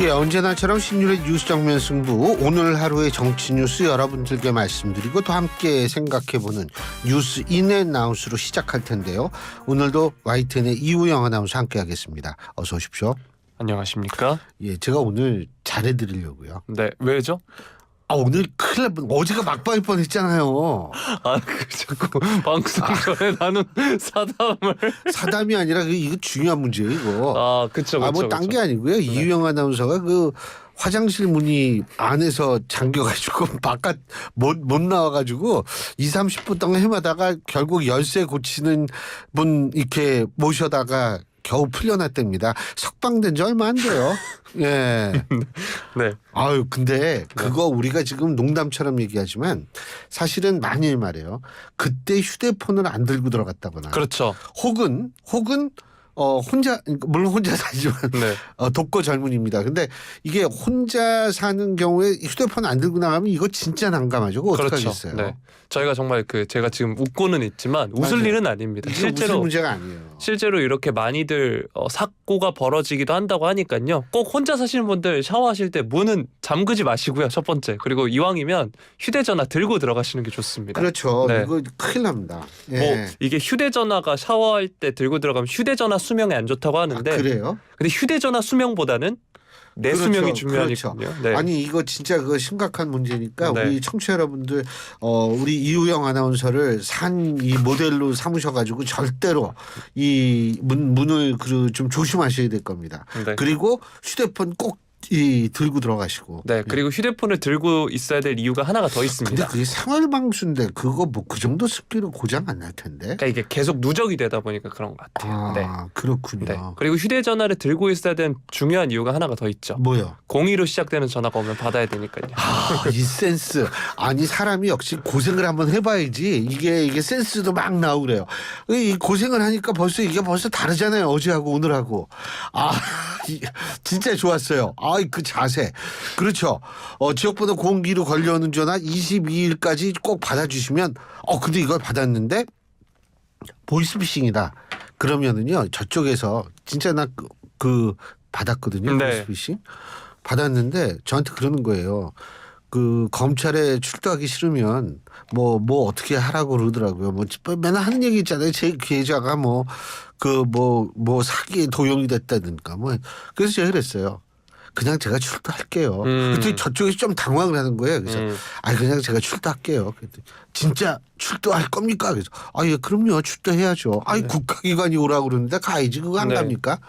예, 언제나처럼 신율의 뉴스 정면 승부, 오늘 하루의 정치 뉴스 여러분들께 말씀드리고 또 함께 생각해보는 뉴스 인앤아웃으로 시작할 텐데요. 오늘도 YTN의 이우영 아나운서 함께하겠습니다. 어서 오십시오. 안녕하십니까? 예, 제가 오늘 잘해드리려고요. 네, 왜죠? 오늘 큰일 날 뻔, 어제가 막바일 뻔했잖아요. 자꾸 방송 전에 나는 사담이 아니라 이거 중요한 문제예요, 이거. 그쵸. 뭐 딴 게 아니고요. 이우영 아나운서가 그 화장실 문이 안에서 잠겨가지고 바깥 못 나와가지고 20-30분 동안 헤매다가 결국 열쇠 고치는 분 이렇게 모셔다가 겨우 풀려났답니다. 석방된 지 얼마 안 돼요. 예. 네. 근데 그거 우리가 지금 농담처럼 얘기하지만 사실은 만일 말이에요. 그때 휴대폰을 안 들고 들어갔다거나. 그렇죠. 혹은 혼자, 물론 혼자 살지만 네. 독거 젊은입니다. 근데 이게 혼자 사는 경우에 휴대폰 안 들고 나가면 이거 진짜 난감하죠. 그거 그렇죠. 어떡하겠어요. 네. 저희가 정말 제가 지금 웃고는 있지만 웃을 맞아요. 일은 아닙니다. 실제로 웃을 문제가 아니에요. 실제로 이렇게 많이들 사고가 벌어지기도 한다고 하니까요. 꼭 혼자 사시는 분들 샤워하실 때 문은 잠그지 마시고요. 첫 번째. 그리고 이왕이면 휴대전화 들고 들어가시는 게 좋습니다. 그렇죠. 네. 이거 큰일 납니다. 예. 뭐 이게 휴대전화가 샤워할 때 들고 들어가면 휴대전화 수명에 안 좋다고 하는데 그래요? 근데 휴대전화 수명보다는 내 그렇죠. 수명이 중요하니까요. 그렇죠. 네. 아니 이거 진짜 그거 심각한 문제니까 네. 우리 청취자 여러분들 우리 이우영 아나운서를 산 이 모델로 삼으셔가지고 절대로 이 문을 좀 조심하셔야 될 겁니다. 네. 그리고 휴대폰 꼭 들고 들어가시고. 네, 그리고 휴대폰을 들고 있어야 될 이유가 하나가 더 있습니다. 근데 그게 생활방수인데 그거 뭐 그 정도 습기로 고장 안 날 텐데. 그러니까 이게 계속 누적이 되다 보니까 그런 것 같아요. 네. 그렇군요. 네. 그리고 휴대전화를 들고 있어야 되는 중요한 이유가 하나가 더 있죠. 뭐요? 02로 시작되는 전화가 오면 받아야 되니까요. 이 센스. 아니 사람이 역시 고생을 한번 해봐야지 이게 센스도 막 나오고 그래요. 이 고생을 하니까 벌써 다르잖아요. 어제하고 오늘하고. 진짜 좋았어요. 그 자세. 그렇죠. 지역번호 02로 걸려오는 전화 22일까지 꼭 받아주시면 근데 이걸 받았는데 보이스피싱이다. 그러면은요 저쪽에서 진짜 나 받았거든요. 네. 보이스피싱. 받았는데 저한테 그러는 거예요. 그 검찰에 출두하기 싫으면 뭐 어떻게 하라고 그러더라고요. 뭐 맨날 하는 얘기 있잖아요. 제 계좌가 사기에 도용이 됐다든가 그래서 제가 그랬어요. 그냥 제가 출두할게요. 그랬더니 저쪽에서 좀 당황을 하는 거예요. 그래서 그냥 제가 출두할게요. 그랬더니 진짜 출두할 겁니까? 그래서 예, 그럼요. 출두해야죠. 네. 국가기관이 오라고 그러는데 가야지. 그거 안 네. 갑니까?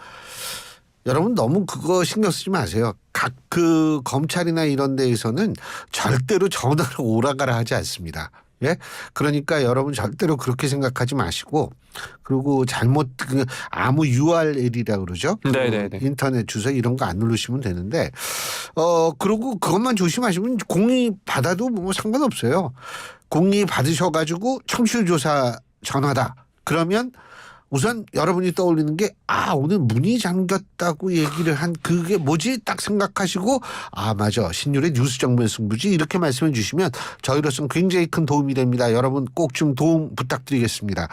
여러분 너무 그거 신경 쓰지 마세요. 각 검찰이나 이런 데에서는 절대로 전화로 오라가라 하지 않습니다. 예? 그러니까 여러분 절대로 그렇게 생각하지 마시고 그리고 아무 URL이라고 그러죠. 네네네. 인터넷 주소 이런 거 안 누르시면 되는데 그리고 그것만 조심하시면 공의 받아도 뭐 상관없어요. 공의 받으셔가지고 청취율조사 전화다. 그러면 우선 여러분이 떠올리는 게 오늘 문이 잠겼다고 얘기를 한 그게 뭐지? 딱 생각하시고 맞아. 신율의 뉴스 정면 승부지 이렇게 말씀해 주시면 저희로서는 굉장히 큰 도움이 됩니다. 여러분 꼭 좀 도움 부탁드리겠습니다.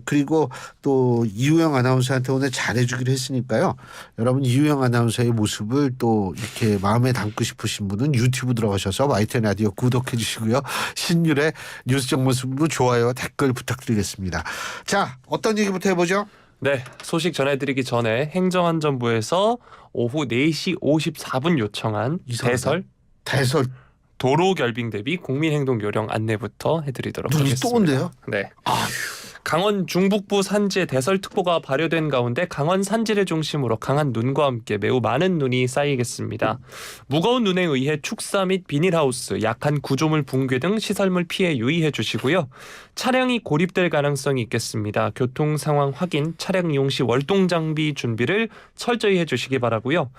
그리고 또 이우영 아나운서한테 오늘 잘해주기로 했으니까요. 여러분 이우영 아나운서의 모습을 또 이렇게 마음에 담고 싶으신 분은 유튜브 들어가셔서 YTN 라디오 구독해 주시고요. 신율의 뉴스 정면 승부 좋아요 댓글 부탁드리겠습니다. 자, 어떤 얘기부터 해보죠? 네, 소식 전해드리기 전에 행정안전부에서 오후 4시 54분 요청한 대설 도로 결빙 대비 국민행동 요령 안내부터 해드리도록 눈이 하겠습니다. 또 온대요? 네. 강원 중북부 산지에 대설특보가 발효된 가운데 강원 산지를 중심으로 강한 눈과 함께 매우 많은 눈이 쌓이겠습니다. 무거운 눈에 의해 축사 및 비닐하우스, 약한 구조물 붕괴 등 시설물 피해 유의해 주시고요. 차량이 고립될 가능성이 있겠습니다. 교통 상황 확인, 차량 이용 시 월동 장비 준비를 철저히 해주시기 바라고요.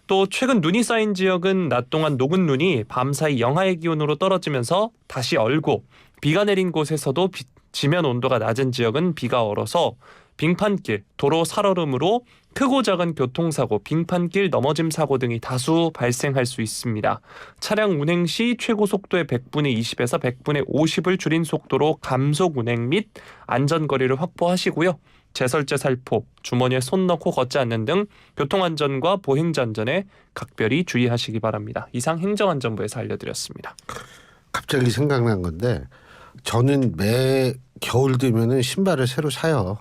또 최근 눈이 쌓인 지역은 낮 동안 녹은 눈이 밤사이 영하의 기온으로 떨어지면서 다시 얼고 비가 내린 곳에서도 지면 온도가 낮은 지역은 비가 얼어서 빙판길, 도로 살얼음으로 크고 작은 교통사고, 빙판길 넘어짐 사고 등이 다수 발생할 수 있습니다. 차량 운행 시 최고 속도의 100분의 20에서 100분의 50을 줄인 속도로 감속 운행 및 안전거리를 확보하시고요. 제설제 살포, 주머니에 손 넣고 걷지 않는 등 교통안전과 보행자 안전에 각별히 주의하시기 바랍니다. 이상 행정안전부에서 알려드렸습니다. 갑자기 생각난 건데 저는 매 겨울 되면은 신발을 새로 사요.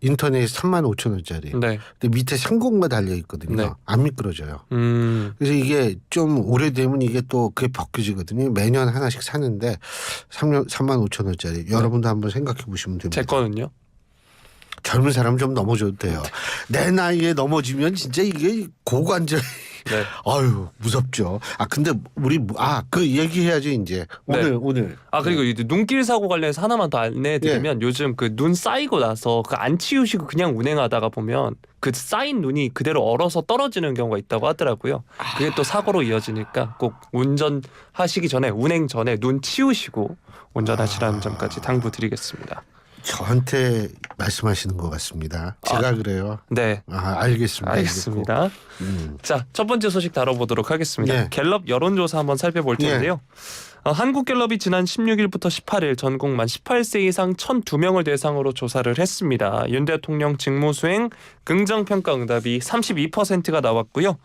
인터넷에 35,000원짜리. 네. 근데 밑에 상공가 달려 있거든요. 네. 안 미끄러져요. 그래서 이게 좀 오래되면 이게 또 그게 벗겨지거든요. 매년 하나씩 사는데 35,000원짜리. 여러분도 한번 생각해 보시면 됩니다. 제 거는요? 젊은 사람 좀 넘어져도 돼요. 내 나이에 넘어지면 진짜 이게 고관절. 네. 아유 무섭죠. 근데 우리 그 얘기해야지 이제 오늘. 그리고 이 눈길 사고 관련해서 하나만 더 안내해드리면 요즘 그 눈 쌓이고 나서 그 안 치우시고 그냥 운행하다가 보면 그 쌓인 눈이 그대로 얼어서 떨어지는 경우가 있다고 하더라고요. 그게 또 사고로 이어지니까 꼭 운전하시기 전에 운행 전에 눈 치우시고 운전하시라는 점까지 당부드리겠습니다. 저한테 말씀하시는 것 같습니다. 제가 그래요. 네. 알겠습니다. 알겠습니다. 자, 첫 번째 소식 다뤄보도록 하겠습니다. 네. 갤럽 여론조사 한번 살펴볼 텐데요. 한국갤럽이 지난 16일부터 18일 전국 만 18세 이상 1,002명을 대상으로 조사를 했습니다. 윤 대통령 직무수행 긍정평가 응답이 32%가 나왔고요.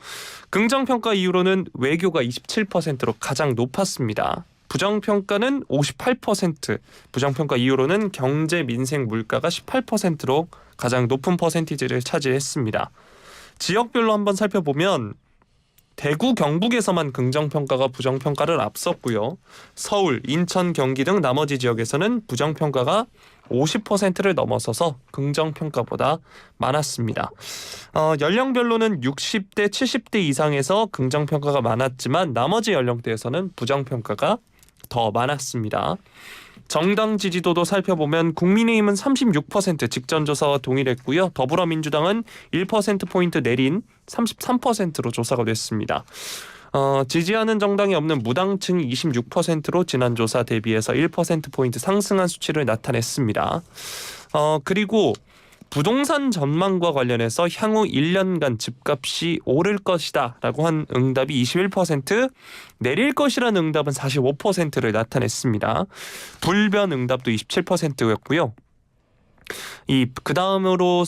긍정평가 이유로는 외교가 27%로 가장 높았습니다. 부정평가는 58%, 부정평가 이유로는 경제, 민생, 물가가 18%로 가장 높은 퍼센티지를 차지했습니다. 지역별로 한번 살펴보면 대구, 경북에서만 긍정평가가 부정평가를 앞섰고요. 서울, 인천, 경기 등 나머지 지역에서는 부정평가가 50%를 넘어서서 긍정평가보다 많았습니다. 연령별로는 60대, 70대 이상에서 긍정평가가 많았지만 나머지 연령대에서는 부정평가가 더 많았습니다. 정당 지지도도 살펴보면 국민의힘은 36% 직전조사와 동일했고요. 더불어민주당은 1%포인트 내린 33%로 조사가 됐습니다. 지지하는 정당이 없는 무당층이 26%로 지난 조사 대비해서 1%포인트 상승한 수치를 나타냈습니다. 그리고 부동산 전망과 관련해서 향후 1년간 집값이 오를 것이다 라고 한 응답이 21%, 내릴 것이라는 응답은 45%를 나타냈습니다. 불변 응답도 27%였고요. 그 다음으로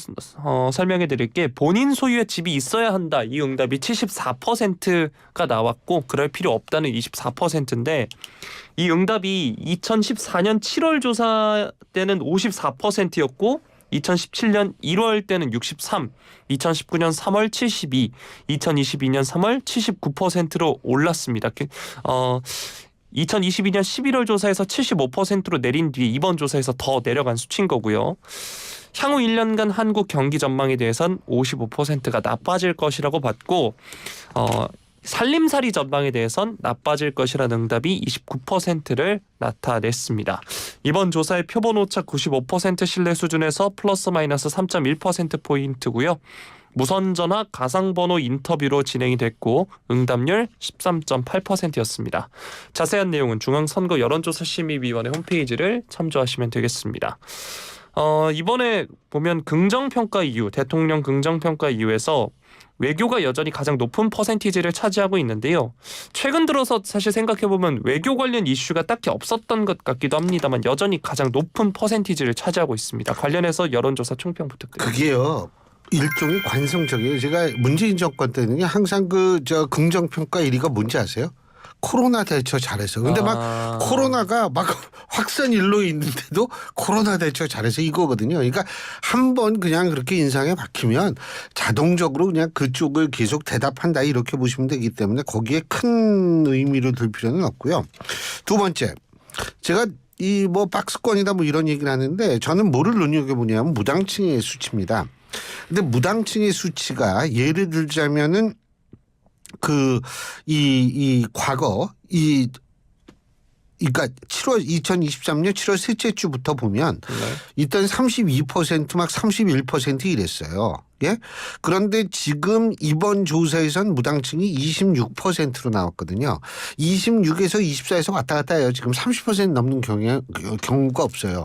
설명해 드릴게 본인 소유의 집이 있어야 한다. 이 응답이 74%가 나왔고 그럴 필요 없다는 24%인데 이 응답이 2014년 7월 조사 때는 54%였고 2017년 1월 때는 63, 2019년 3월 72, 2022년 3월 79%로 올랐습니다. 2022년 11월 조사에서 75%로 내린 뒤에 이번 조사에서 더 내려간 수치인 거고요. 향후 1년간 한국 경기 전망에 대해선 55%가 나빠질 것이라고 봤고 살림살이 전망에 대해선 나빠질 것이라는 응답이 29%를 나타냈습니다. 이번 조사의 표본 오차 95% 신뢰 수준에서 플러스 마이너스 3.1%포인트고요. 무선전화 가상번호 인터뷰로 진행이 됐고 응답률 13.8%였습니다. 자세한 내용은 중앙선거 여론조사심의위원회 홈페이지를 참조하시면 되겠습니다. 이번에 보면 긍정평가 이유, 대통령 긍정평가 이유에서 외교가 여전히 가장 높은 퍼센티지를 차지하고 있는데요. 최근 들어서 사실 생각해보면 외교 관련 이슈가 딱히 없었던 것 같기도 합니다만 여전히 가장 높은 퍼센티지를 차지하고 있습니다. 관련해서 여론조사 총평 부탁드립니다. 그게요. 일종의 관성적이에요. 제가 문재인 정권 때는 항상 긍정평가 1위가 뭔지 아세요? 코로나 대처 잘해서. 근데 막 코로나가 막 확산 일로 있는데도 코로나 대처 잘해서 이거거든요. 그러니까 한번 그냥 그렇게 인상에 박히면 자동적으로 그냥 그쪽을 계속 대답한다 이렇게 보시면 되기 때문에 거기에 큰 의미를 둘 필요는 없고요. 두 번째, 제가 이 박스권이다 이런 얘기를 하는데 저는 뭐를 눈여겨보냐면 무당층의 수치입니다. 근데 무당층의 수치가 예를 들자면은 과거 그러니까 2023년 7월 셋째 주부터 보면 일단 32% 막 31% 이랬어요. 예? 그런데 지금 이번 조사에선 무당층이 26%로 나왔거든요. 26에서 24에서 왔다 갔다 해요. 지금 30% 넘는 경우가 없어요.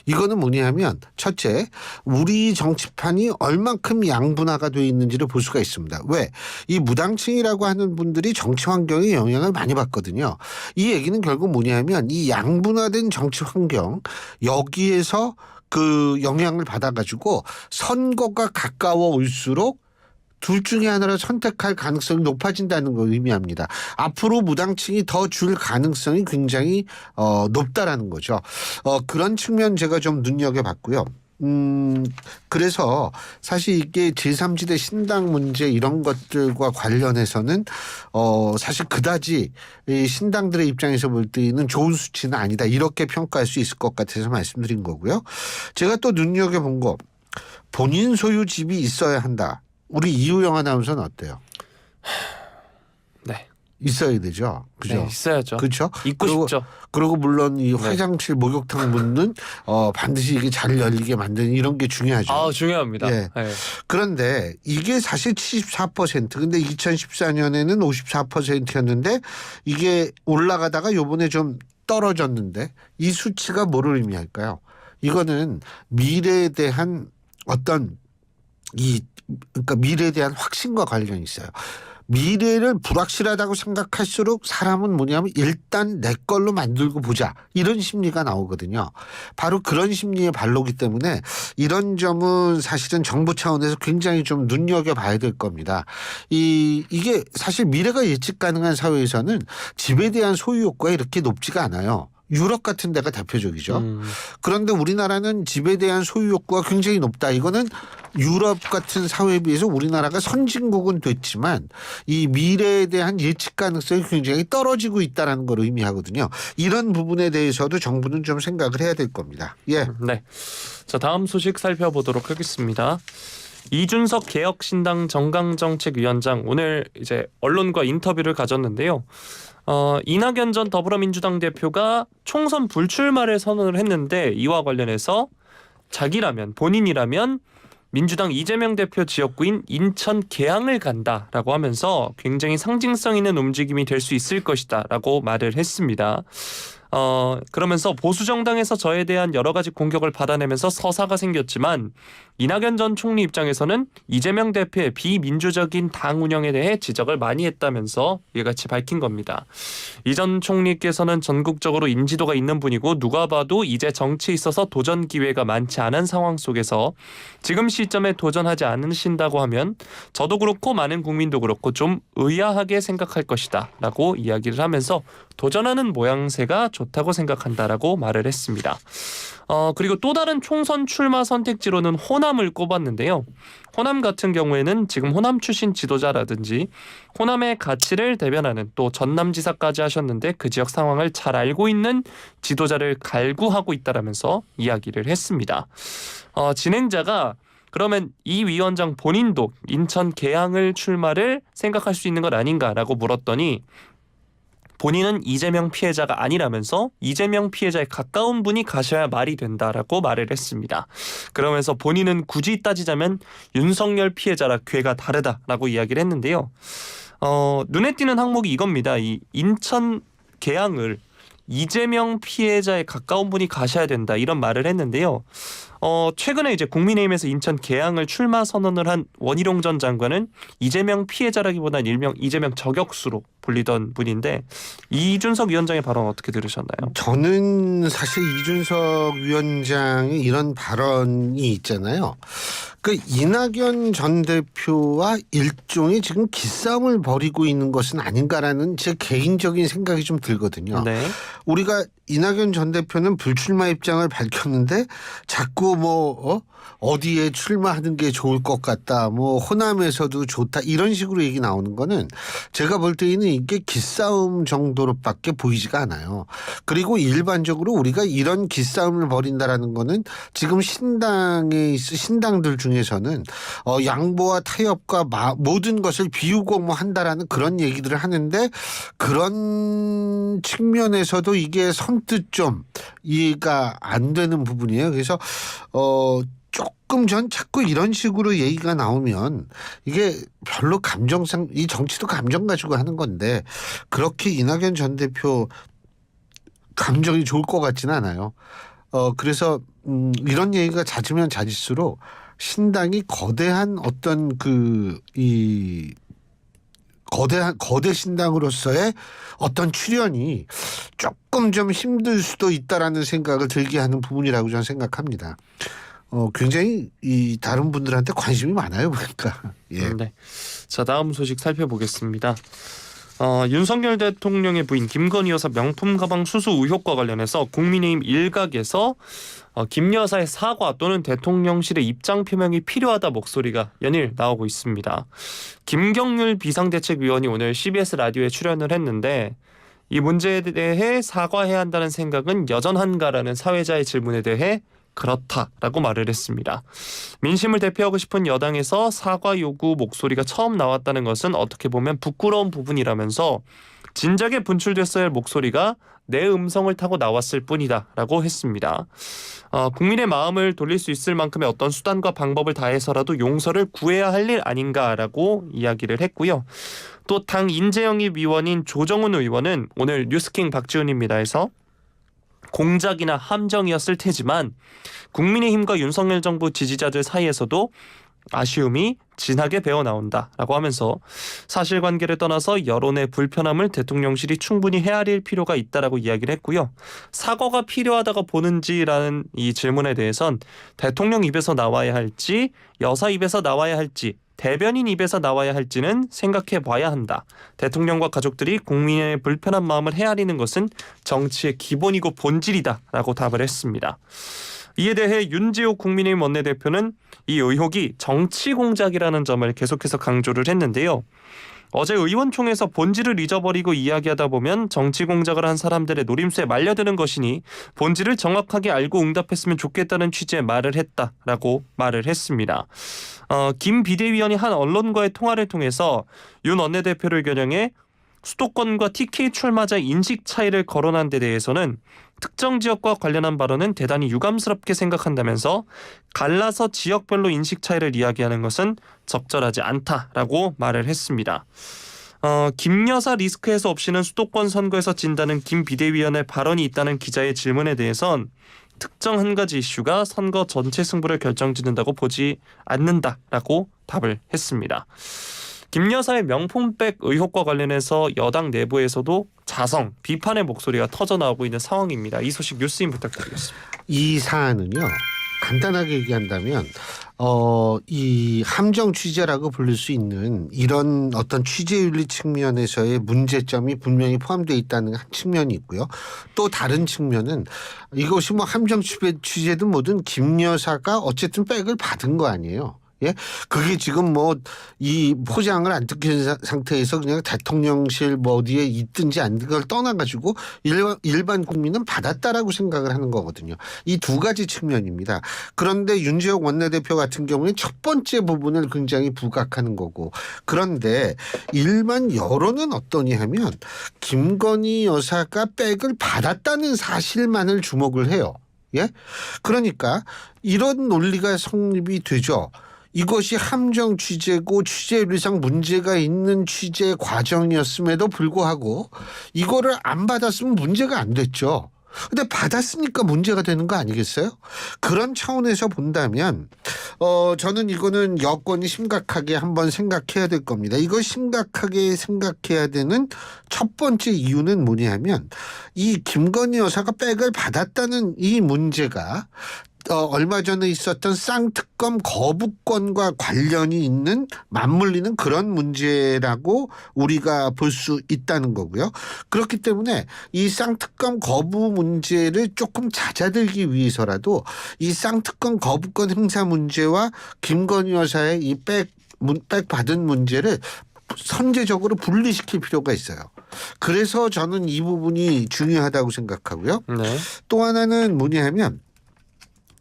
이거는 뭐냐면 첫째, 우리 정치판이 얼만큼 양분화가 되어 있는지를 볼 수가 있습니다. 왜? 이 무당층이라고 하는 분들이 정치 환경에 영향을 많이 받거든요. 이 얘기는 결국 뭐냐면 이 양분화된 정치 환경 여기에서 그 영향을 받아가지고 선거가 가까워 올수록 둘 중에 하나를 선택할 가능성이 높아진다는 걸 의미합니다. 앞으로 무당층이 더 줄 가능성이 굉장히 높다라는 거죠. 그런 측면 제가 좀 눈여겨봤고요. 그래서 사실 이게 제3지대 신당 문제 이런 것들과 관련해서는 사실 그다지 이 신당들의 입장에서 볼 때는 좋은 수치는 아니다. 이렇게 평가할 수 있을 것 같아서 말씀드린 거고요. 제가 또 눈여겨본 거 본인 소유 집이 있어야 한다. 우리 이우영 아나운서는 어때요? 네. 있어야 되죠. 그죠? 네, 있어야죠. 그렇죠. 있고 싶죠. 그리고 물론 이 화장실 목욕탕 문은 반드시 이게 잘 열리게 만드는 이런 게 중요하죠. 아, 중요합니다. 예. 네. 그런데 이게 사실 74% 근데 2014년에는 54%였는데 이게 올라가다가 요번에 좀 떨어졌는데 이 수치가 뭐를 의미할까요? 이거는 미래에 대한 어떤 그러니까 미래에 대한 확신과 관련이 있어요. 미래를 불확실하다고 생각할수록 사람은 뭐냐면 일단 내 걸로 만들고 보자 이런 심리가 나오거든요. 바로 그런 심리의 발로기 때문에 이런 점은 사실은 정부 차원에서 굉장히 좀 눈여겨봐야 될 겁니다. 이게 사실 미래가 예측 가능한 사회에서는 집에 대한 소유 욕구가 이렇게 높지가 않아요. 유럽 같은 데가 대표적이죠. 그런데 우리나라는 집에 대한 소유 욕구가 굉장히 높다. 이거는 유럽 같은 사회에 비해서 우리나라가 선진국은 됐지만 이 미래에 대한 예측 가능성이 굉장히 떨어지고 있다는 걸 의미하거든요. 이런 부분에 대해서도 정부는 좀 생각을 해야 될 겁니다. 예. 네. 자, 다음 소식 살펴보도록 하겠습니다. 이준석 개혁신당 정강정책위원장 오늘 이제 언론과 인터뷰를 가졌는데요. 이낙연 전 더불어민주당 대표가 총선 불출마를 선언을 했는데 이와 관련해서 본인이라면 민주당 이재명 대표 지역구인 인천 계양을 간다라고 하면서 굉장히 상징성 있는 움직임이 될 수 있을 것이다라고 말을 했습니다. 그러면서 보수 정당에서 저에 대한 여러 가지 공격을 받아내면서 서사가 생겼지만 이낙연 전 총리 입장에서는 이재명 대표의 비민주적인 당 운영에 대해 지적을 많이 했다면서 이같이 밝힌 겁니다. 이 전 총리께서는 전국적으로 인지도가 있는 분이고 누가 봐도 이제 정치에 있어서 도전 기회가 많지 않은 상황 속에서 지금 시점에 도전하지 않으신다고 하면 저도 그렇고 많은 국민도 그렇고 좀 의아하게 생각할 것이다 라고 이야기를 하면서 도전하는 모양새가 좋다고 생각한다라고 말을 했습니다. 그리고 또 다른 총선 출마 선택지로는 호남을 꼽았는데요. 호남 같은 경우에는 지금 호남 출신 지도자라든지 호남의 가치를 대변하는 또 전남지사까지 하셨는데 그 지역 상황을 잘 알고 있는 지도자를 갈구하고 있다라면서 이야기를 했습니다. 진행자가 그러면 이 위원장 본인도 인천 계양을 출마를 생각할 수 있는 것 아닌가라고 물었더니 본인은 이재명 피해자가 아니라면서 이재명 피해자에 가까운 분이 가셔야 말이 된다라고 말을 했습니다. 그러면서 본인은 굳이 따지자면 윤석열 피해자라 궤가 다르다라고 이야기를 했는데요. 눈에 띄는 항목이 이겁니다. 이 인천 계양을 이재명 피해자에 가까운 분이 가셔야 된다 이런 말을 했는데요. 최근에 이제 국민의힘에서 인천 계양을 출마 선언을 한 원희룡 전 장관은 이재명 피해자라기보다는 일명 이재명 저격수로 불리던 분인데 이준석 위원장의 발언 어떻게 들으셨나요? 저는 사실 이준석 위원장의 이런 발언이 있잖아요. 그 이낙연 전 대표와 일종의 지금 기싸움을 벌이고 있는 것은 아닌가라는 제 개인적인 생각이 좀 들거든요. 네. 우리가 이낙연 전 대표는 불출마 입장을 밝혔는데 자꾸 어디에 출마하는 게 좋을 것 같다. 호남에서도 좋다. 이런 식으로 얘기 나오는 거는 제가 볼 때에는 이게 기싸움 정도로밖에 보이지가 않아요. 그리고 일반적으로 우리가 이런 기싸움을 벌인다라는 거는 지금 신당들 중에서는 양보와 타협과 모든 것을 비우고 한다라는 그런 얘기들을 하는데 그런 측면에서도 이게 선뜻 좀 이해가 안 되는 부분이에요. 그래서 조금 전 자꾸 이런 식으로 얘기가 나오면 이게 별로 이 정치도 감정 가지고 하는 건데 그렇게 이낙연 전 대표 감정이 좋을 것 같지는 않아요. 그래서 이런 얘기가 잦으면 잦을수록 신당이 거대한 어떤 거대 신당으로서의 어떤 출연이 조금 좀 힘들 수도 있다라는 생각을 들게 하는 부분이라고 저는 생각합니다. 굉장히 이 다른 분들한테 관심이 많아요, 보니까. 예. 네. 자, 다음 소식 살펴보겠습니다. 윤석열 대통령의 부인 김건희 여사 명품 가방 수수 의혹과 관련해서 국민의힘 일각에서 김 여사의 사과 또는 대통령실의 입장 표명이 필요하다 목소리가 연일 나오고 있습니다. 김경률 비상대책위원이 오늘 CBS 라디오에 출연을 했는데 이 문제에 대해 사과해야 한다는 생각은 여전한가라는 사회자의 질문에 대해 그렇다라고 말을 했습니다. 민심을 대표하고 싶은 여당에서 사과 요구 목소리가 처음 나왔다는 것은 어떻게 보면 부끄러운 부분이라면서 진작에 분출됐어야 할 목소리가 내 음성을 타고 나왔을 뿐이다라고 했습니다. 국민의 마음을 돌릴 수 있을 만큼의 어떤 수단과 방법을 다해서라도 용서를 구해야 할 일 아닌가라고 이야기를 했고요. 또 당 인재영입 위원인 조정훈 의원은 오늘 뉴스킹 박지훈입니다에서 공작이나 함정이었을 테지만 국민의힘과 윤석열 정부 지지자들 사이에서도 아쉬움이 진하게 배어나온다라고 하면서 사실관계를 떠나서 여론의 불편함을 대통령실이 충분히 헤아릴 필요가 있다라고 이야기를 했고요. 사과가 필요하다고 보는지라는 이 질문에 대해선 대통령 입에서 나와야 할지 여사 입에서 나와야 할지 대변인 입에서 나와야 할지는 생각해 봐야 한다. 대통령과 가족들이 국민의 불편한 마음을 헤아리는 것은 정치의 기본이고 본질이다라고 답을 했습니다. 이에 대해 윤지호 국민의힘 원내대표는 이 의혹이 정치 공작이라는 점을 계속해서 강조를 했는데요. 어제 의원총회에서 본질을 잊어버리고 이야기하다 보면 정치 공작을 한 사람들의 노림수에 말려드는 것이니 본질을 정확하게 알고 응답했으면 좋겠다는 취지의 말을 했다라고 말을 했습니다. 김 비대위원이 한 언론과의 통화를 통해서 윤 원내대표를 겨냥해 수도권과 TK 출마자 인식 차이를 거론한 데 대해서는 특정 지역과 관련한 발언은 대단히 유감스럽게 생각한다면서 갈라서 지역별로 인식 차이를 이야기하는 것은 적절하지 않다라고 말을 했습니다. 김 여사 리스크 해소 없이는 수도권 선거에서 진다는 김 비대위원의 발언이 있다는 기자의 질문에 대해선 특정 한 가지 이슈가 선거 전체 승부를 결정짓는다고 보지 않는다라고 답을 했습니다. 김 여사의 명품백 의혹과 관련해서 여당 내부에서도 자성, 비판의 목소리가 터져나오고 있는 상황입니다. 이 소식 뉴스인 부탁드리겠습니다. 이 사안은요. 간단하게 얘기한다면 이 함정 취재라고 부를 수 있는 이런 어떤 취재윤리 측면에서의 문제점이 분명히 포함되어 있다는 한 측면이 있고요. 또 다른 측면은 이것이 뭐 함정 취재든 뭐든 김 여사가 어쨌든 백을 받은 거 아니에요. 예, 그게 지금 뭐 이 포장을 안 뜯긴 상태에서 그냥 대통령실 뭐 어디에 있든지 안 든 걸 떠나가지고 일반 국민은 받았다라고 생각을 하는 거거든요. 이 두 가지 측면입니다. 그런데 윤지호 원내대표 같은 경우는 첫 번째 부분을 굉장히 부각하는 거고, 그런데 일반 여론은 어떠냐 하면 김건희 여사가 백을 받았다는 사실만을 주목을 해요. 예, 그러니까 이런 논리가 성립이 되죠. 이것이 함정 취재고 취재윤리상 문제가 있는 취재 과정이었음에도 불구하고 이거를 안 받았으면 문제가 안 됐죠. 근데 받았으니까 문제가 되는 거 아니겠어요? 그런 차원에서 본다면 저는 이거는 여건이 심각하게 한번 생각해야 될 겁니다. 이거 심각하게 생각해야 되는 첫 번째 이유는 뭐냐면 이 김건희 여사가 백을 받았다는 이 문제가 얼마 전에 있었던 쌍특검 거부권과 관련이 있는 맞물리는 그런 문제라고 우리가 볼 수 있다는 거고요. 그렇기 때문에 이 쌍특검 거부 문제를 조금 잦아들기 위해서라도 이 쌍특검 거부권 행사 문제와 김건희 여사의 이 백 받은 문제를 선제적으로 분리시킬 필요가 있어요. 그래서 저는 이 부분이 중요하다고 생각하고요. 네. 또 하나는 뭐냐 하면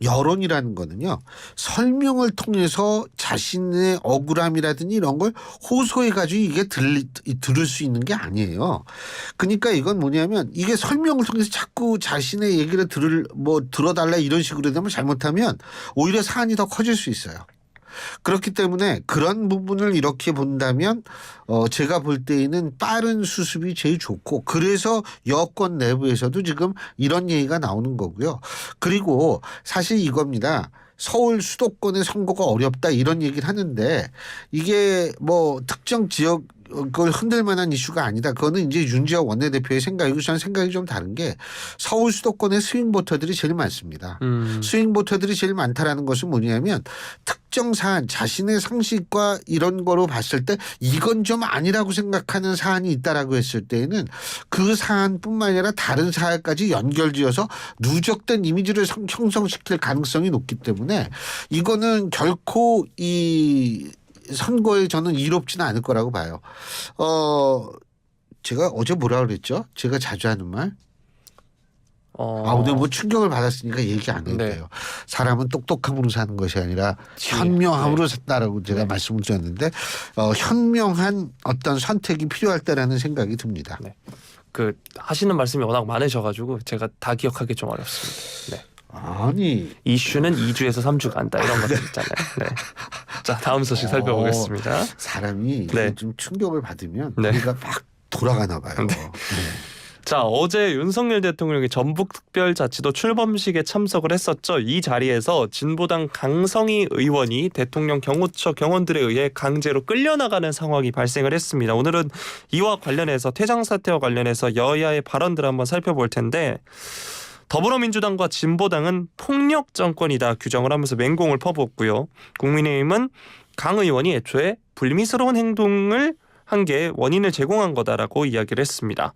여론이라는 거는요, 설명을 통해서 자신의 억울함이라든지 이런 걸 호소해가지고 이게 들을 수 있는 게 아니에요. 그러니까 이건 뭐냐면 이게 설명을 통해서 자꾸 자신의 얘기를 들어달라 이런 식으로 되면 잘못하면 오히려 사안이 더 커질 수 있어요. 그렇기 때문에 그런 부분을 이렇게 본다면 제가 볼 때에는 빠른 수습이 제일 좋고, 그래서 여권 내부에서도 지금 이런 얘기가 나오는 거고요. 그리고 사실 이겁니다. 서울 수도권의 선거가 어렵다 이런 얘기를 하는데 이게 뭐 특정 지역 그걸 흔들 만한 이슈가 아니다. 그거는 이제 윤지호 원내대표의 생각이고 저는 생각이 좀 다른 게 서울 수도권에 스윙 보터들이 제일 많습니다. 스윙 보터들이 제일 많다라는 것은 뭐냐면 특정 사안 자신의 상식과 이런 거로 봤을 때 이건 좀 아니라고 생각하는 사안이 있다라고 했을 때에는 그 사안뿐만 아니라 다른 사안까지 연결지어서 누적된 이미지를 형성시킬 가능성이 높기 때문에 이거는 결코 이 선거에 저는 이롭지는 않을 거라고 봐요. 제가 어제 뭐라 그랬죠? 제가 자주 하는 말. 오늘 뭐 충격을 받았으니까 얘기 안 해도 돼요. 사람은 똑똑함으로 사는 것이 아니라 현명함으로 산다라고 제가 말씀을 드렸는데 현명한 어떤 선택이 필요할 때라는 생각이 듭니다. 네. 그 하시는 말씀이 워낙 많으셔가지고 제가 다 기억하기 좀 어렵습니다. 네. 아니 이슈는 2주에서 3주 간다 이런 것들 있잖아요. 네. 자 다음 소식 살펴보겠습니다. 사람이 네. 좀 충격을 받으면 네. 우리가 막 돌아가나 봐요. 네. 자 어제 윤석열 대통령이 전북특별자치도 출범식에 참석을 했었죠. 이 자리에서 진보당 강성희 의원이 대통령 경호처 경원들에 의해 강제로 끌려나가는 상황이 발생을 했습니다. 오늘은 이와 관련해서 퇴장 사태와 관련해서 여야의 발언들을 한번 살펴볼 텐데 더불어민주당과 진보당은 폭력 정권이다 규정을 하면서 맹공을 퍼부었고요. 국민의힘은 강 의원이 애초에 불미스러운 행동을 한 게 원인을 제공한 거다라고 이야기를 했습니다.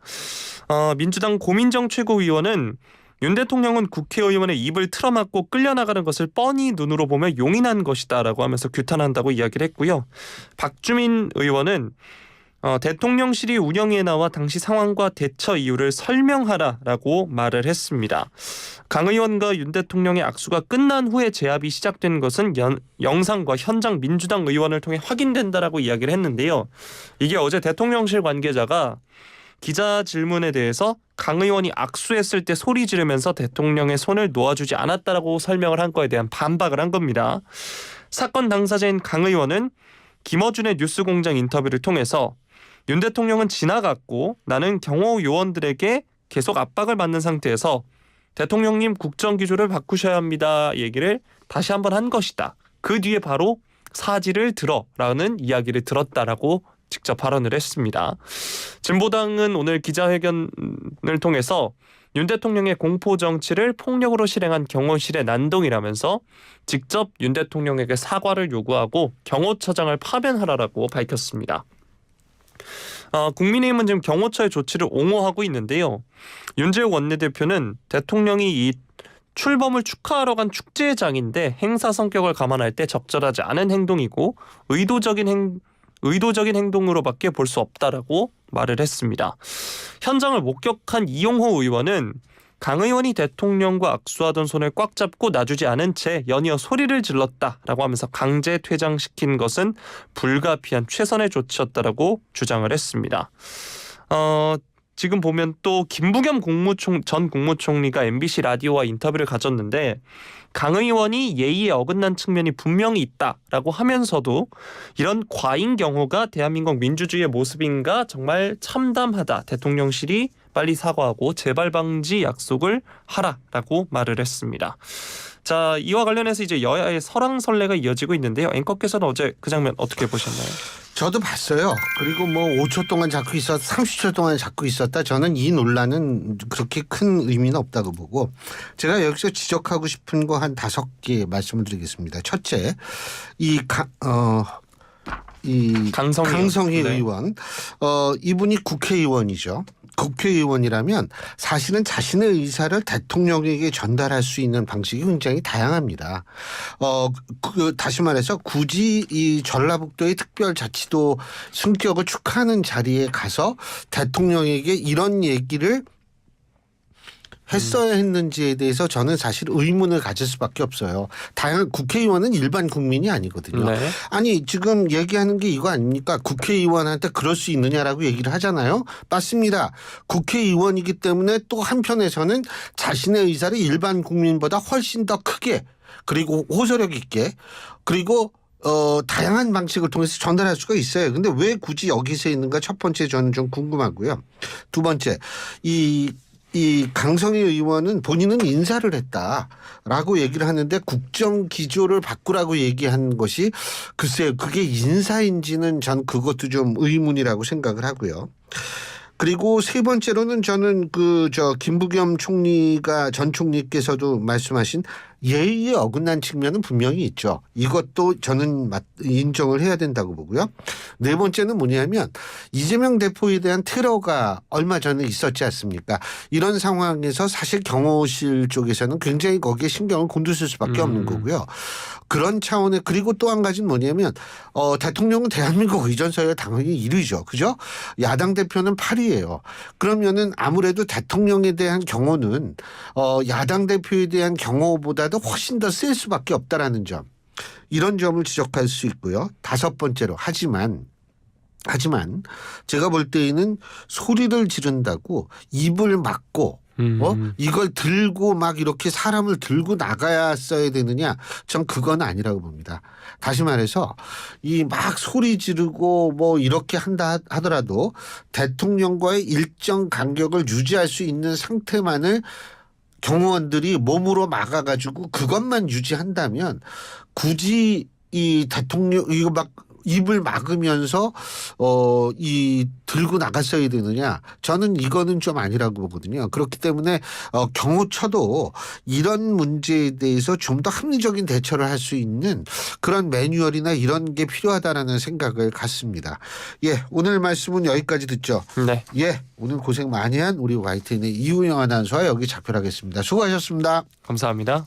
민주당 고민정 최고위원은 윤 대통령은 국회의원의 입을 틀어막고 끌려나가는 것을 뻔히 눈으로 보며 용인한 것이다라고 하면서 규탄한다고 이야기를 했고요. 박주민 의원은 대통령실이 운영에 나와 당시 상황과 대처 이유를 설명하라라고 말을 했습니다. 강 의원과 윤 대통령의 악수가 끝난 후에 재합이 시작된 것은 영상과 현장 민주당 의원을 통해 확인된다라고 이야기를 했는데요. 이게 어제 대통령실 관계자가 기자 질문에 대해서 강 의원이 악수했을 때 소리 지르면서 대통령의 손을 놓아주지 않았다라고 설명을 한 거에 대한 반박을 한 겁니다. 사건 당사자인 강 의원은 김어준의 뉴스공장 인터뷰를 통해서 윤 대통령은 지나갔고 나는 경호 요원들에게 계속 압박을 받는 상태에서 대통령님 국정기조를 바꾸셔야 합니다 얘기를 다시 한번 한 것이다. 그 뒤에 바로 사지를 들어라는 이야기를 들었다라고 직접 발언을 했습니다. 진보당은 오늘 기자회견을 통해서 윤 대통령의 공포 정치를 폭력으로 실행한 경호실의 난동이라면서 직접 윤 대통령에게 사과를 요구하고 경호처장을 파면하라라고 밝혔습니다. 국민의힘은 지금 경호처의 조치를 옹호하고 있는데요. 윤재욱 원내대표는 대통령이 이 출범을 축하하러 간 축제장인데 행사 성격을 감안할 때 적절하지 않은 행동이고 의도적인 행동으로밖에 볼 수 없다라고 말을 했습니다. 현장을 목격한 이용호 의원은 강 의원이 대통령과 악수하던 손을 꽉 잡고 놔주지 않은 채 연이어 소리를 질렀다라고 하면서 강제 퇴장시킨 것은 불가피한 최선의 조치였다라고 주장을 했습니다. 지금 보면 또 김부겸 전 국무총리가 MBC 라디오와 인터뷰를 가졌는데 강 의원이 예의에 어긋난 측면이 분명히 있다라고 하면서도 이런 과잉 경호가 대한민국 민주주의의 모습인가 정말 참담하다. 대통령실이 빨리 사과하고 재발 방지 약속을 하라라고 말을 했습니다. 자, 이와 관련해서 이제 여야의 설왕설래가 이어지고 있는데요. 앵커께서는 어제 그 장면 어떻게 보셨나요? 저도 봤어요. 그리고 뭐 5초 동안 잡고 있었다, 30초 동안 잡고 있었다. 저는 이 논란은 그렇게 큰 의미는 없다고 보고 제가 여기서 지적하고 싶은 거 한 5개 말씀을 드리겠습니다. 첫째, 강성희 네. 의원, 이분이 국회의원이죠. 국회의원이라면 사실은 자신의 의사를 대통령에게 전달할 수 있는 방식이 굉장히 다양합니다. 다시 말해서 굳이 이 전라북도의 특별자치도 승격을 축하하는 자리에 가서 대통령에게 이런 얘기를 했어야 했는지에 대해서 저는 사실 의문을 가질 수밖에 없어요. 다양한 국회의원은 일반 국민이 아니거든요. 네. 아니 지금 얘기하는 게 이거 아닙니까? 국회의원한테 그럴 수 있느냐라고 얘기를 하잖아요. 맞습니다. 국회의원이기 때문에 또 한편에서는 자신의 의사를 일반 국민보다 훨씬 더 크게 그리고 호소력 있게 그리고 다양한 방식을 통해서 전달할 수가 있어요. 근데 왜 굳이 여기서 있는가 첫 번째 저는 좀 궁금하고요. 두 번째 이 강성희 의원은 본인은 인사를 했다라고 얘기를 하는데 국정 기조를 바꾸라고 얘기한 것이 글쎄요, 그게 인사인지는 전 그것도 좀 의문이라고 생각을 하고요. 그리고 세 번째로는 저는 김부겸 총리가 전 총리께서도 말씀하신 예의에 어긋난 측면은 분명히 있죠. 이것도 저는 인정을 해야 된다고 보고요. 네 번째는 뭐냐면 이재명 대표에 대한 테러가 얼마 전에 있었지 않습니까? 이런 상황에서 사실 경호실 쪽에서는 굉장히 거기에 신경을 곤두쓸 수밖에 없는 거고요. 그런 차원에 그리고 또 한 가지는 뭐냐면 대통령은 대한민국 의전서열 당연히 1위죠. 그죠? 야당 대표는 8위예요. 그러면은 아무래도 대통령에 대한 경호는 야당 대표에 대한 경호보다도 훨씬 더 셀 수밖에 없다라는 점. 이런 점을 지적할 수 있고요. 다섯 번째로 하지만 제가 볼 때에는 소리를 지른다고 입을 막고 이걸 들고 막 이렇게 사람을 들고 나가야 써야 되느냐? 전 그건 아니라고 봅니다. 다시 말해서 이 막 소리 지르고 뭐 이렇게 한다 하더라도 대통령과의 일정 간격을 유지할 수 있는 상태만을 경호원들이 몸으로 막아가지고 그것만 유지한다면 굳이 이 대통령 이거 막 입을 막으면서 이 들고 나갔어야 되느냐? 저는 이거는 좀 아니라고 보거든요. 그렇기 때문에 경호처도 이런 문제에 대해서 좀 더 합리적인 대처를 할 수 있는 그런 매뉴얼이나 이런 게 필요하다라는 생각을 갖습니다. 예, 오늘 말씀은 여기까지 듣죠. 네. 예, 오늘 고생 많이 한 우리 YTN의 이우영 아나운서와 여기 작별하겠습니다. 수고하셨습니다. 감사합니다.